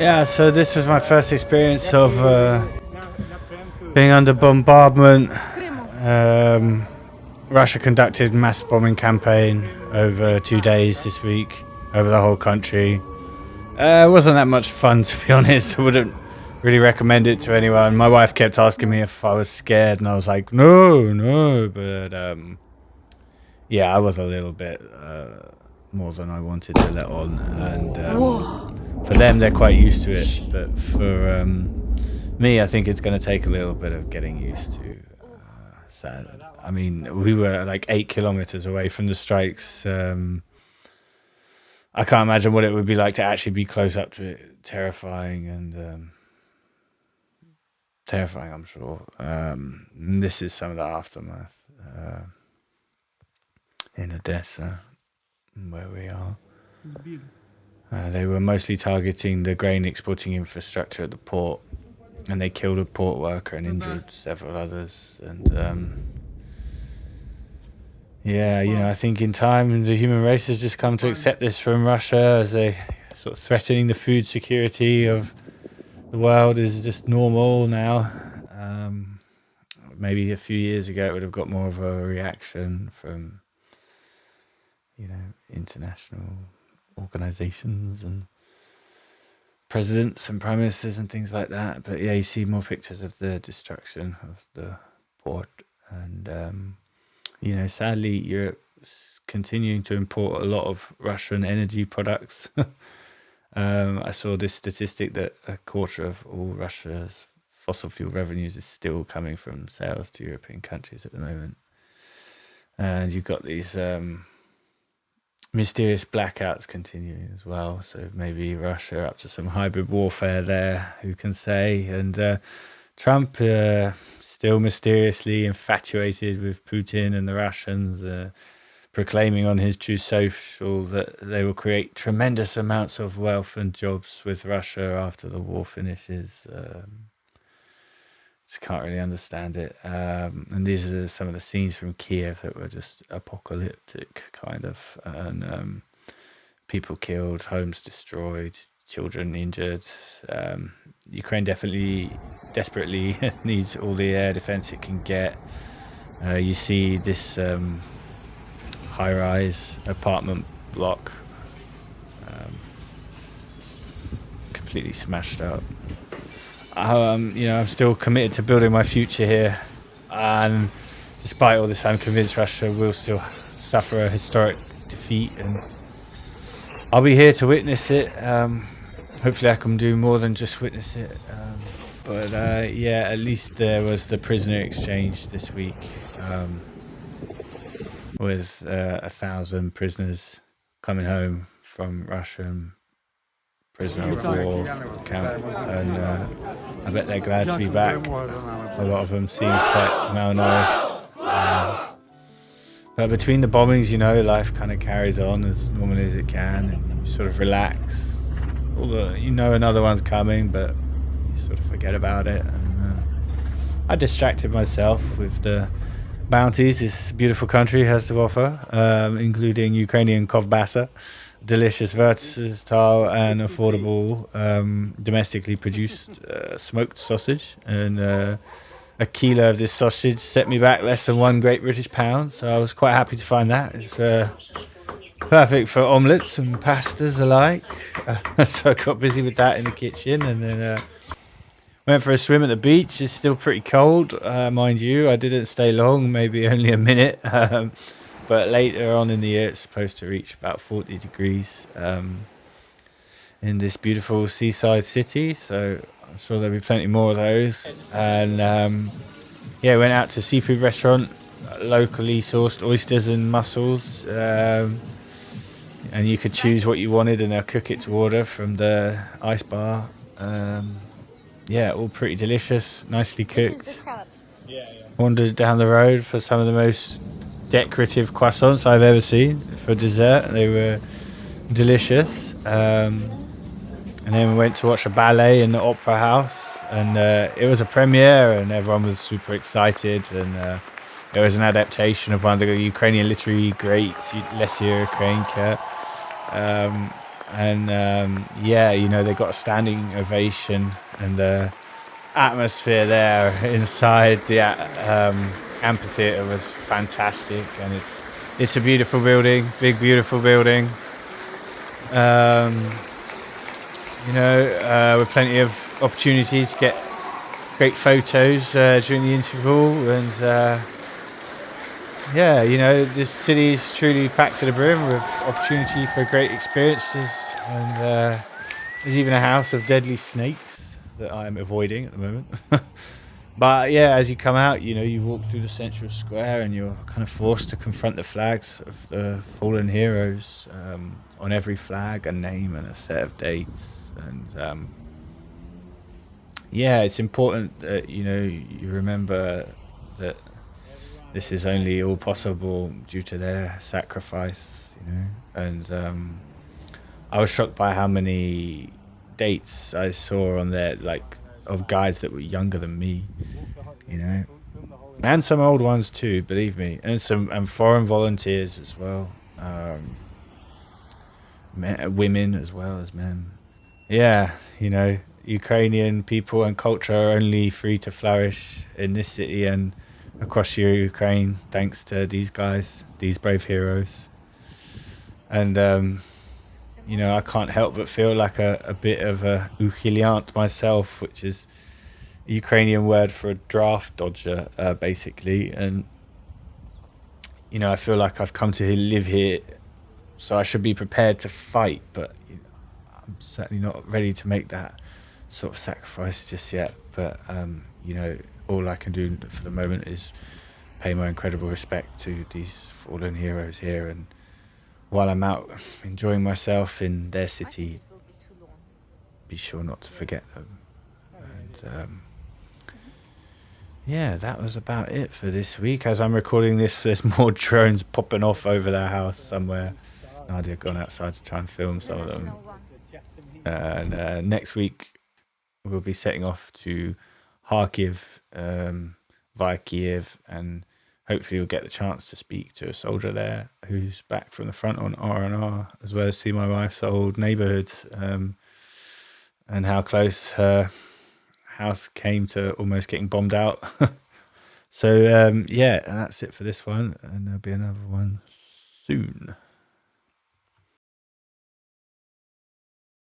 Yeah, so this was my first experience of being under bombardment. Um, Russia conducted mass bombing campaign over 2 days this week over the whole country. It wasn't that much fun, to be honest. I wouldn't really recommend it to anyone. My wife kept asking me if I was scared, and I was like, no. But yeah, I was a little bit more than I wanted to let on. And for them, they're quite used to it. But for me, I think it's going to take a little bit of getting used to. Sad. I mean, we were like 8 kilometers away from the strikes. I can't imagine what it would be like to actually be close up to it. Terrifying and terrifying, I'm sure. This is some of the aftermath in Odessa, where we are. They were mostly targeting the grain exporting infrastructure at the port, and they killed a port worker and injured several others. And yeah, I think in time the human race has just come to accept this from Russia as they sort of threatening the food security of the world is just normal now. Maybe a few years ago it would have got more of a reaction from, international organizations and presidents and prime ministers and things like that. But yeah, you see more pictures of the destruction of the port. And, sadly, Europe's continuing to import a lot of Russian energy products. I saw this statistic that a quarter of all Russia's fossil fuel revenues is still coming from sales to European countries at the moment. And you've got these mysterious blackouts continuing as well. So maybe Russia up to some hybrid warfare there, who can say? And Trump still mysteriously infatuated with Putin and the Russians, proclaiming on his True Social that they will create tremendous amounts of wealth and jobs with Russia after the war finishes. Just can't really understand it. And these are some of the scenes from Kiev that were just apocalyptic, kind of. And people killed, homes destroyed, children injured. Ukraine desperately needs all the air defense it can get. You see this high-rise apartment block completely smashed up. I'm still committed to building my future here, and despite all this, I'm convinced Russia will still suffer a historic defeat, and I'll be here to witness it. Hopefully I can do more than just witness it. But at least there was the prisoner exchange this week, with 1,000 prisoners coming home from Russian prisoner of war camp, and I bet they're glad to be back. A lot of them seem quite malnourished. But between the bombings, life kind of carries on as normally as it can, and you sort of relax. Another one's coming, but you sort of forget about it. And I distracted myself with the bounties this beautiful country has to offer, including Ukrainian kovbasa, delicious, versatile and affordable domestically produced smoked sausage. And a kilo of this sausage set me back less than £1 so I was quite happy to find that. It's perfect for omelettes and pastas alike. So I got busy with that in the kitchen, and then went for a swim at the beach. It's still pretty cold, mind you. I didn't stay long, maybe only a minute. But later on in the year, it's supposed to reach about 40 degrees in this beautiful seaside city. So I'm sure there'll be plenty more of those. And went out to a seafood restaurant, locally sourced oysters and mussels. And you could choose what you wanted, and they'll cook it to order from the ice bar. All pretty delicious, nicely cooked. Wandered down the road for some of the most decorative croissants I've ever seen for dessert. They were delicious. And then we went to watch a ballet in the opera house, and it was a premiere, and everyone was super excited. And it was an adaptation of one of the Ukrainian literary greats, Slava Ukraini. And yeah, you know, they got a standing ovation, and the atmosphere there inside the amphitheater was fantastic. And it's a beautiful building, big beautiful building. Um, you know, with plenty of opportunities to get great photos during the interval. And yeah, you know, this city is truly packed to the brim with opportunity for great experiences. And there's even a house of deadly snakes that I'm avoiding at the moment. But yeah, as you come out, you know, you walk through the central square and you're kind of forced to confront the flags of the fallen heroes. On every flag, a name and a set of dates. And yeah, it's important that, you know, you remember that this is only all possible due to their sacrifice, you know. And I was shocked by how many dates I saw on there, like of guys that were younger than me, you know, and some old ones too, believe me, and foreign volunteers as well, women as well as men. Yeah, you know, Ukrainian people and culture are only free to flourish in this city and across Ukraine thanks to these guys, these brave heroes. And you know, I can't help but feel like a bit of a uchiliant myself, which is a Ukrainian word for a draft dodger, basically. And you know, I feel like I've come to live here, so I should be prepared to fight. But you know, I'm certainly not ready to make that sort of sacrifice just yet. But you know, all I can do for the moment is pay my incredible respect to these fallen heroes here, and while I'm out enjoying myself in their city, be sure not to forget them. And yeah, that was about it for this week. As I'm recording this, there's more drones popping off over their house somewhere. Nadia gone outside to try and film some of them. And next week, we'll be setting off to Kharkiv via Kiev, and hopefully we'll get the chance to speak to a soldier there who's back from the front on R&R, as well as see my wife's old neighbourhood, and how close her house came to almost getting bombed out. So yeah, that's it for this one, and there'll be another one soon.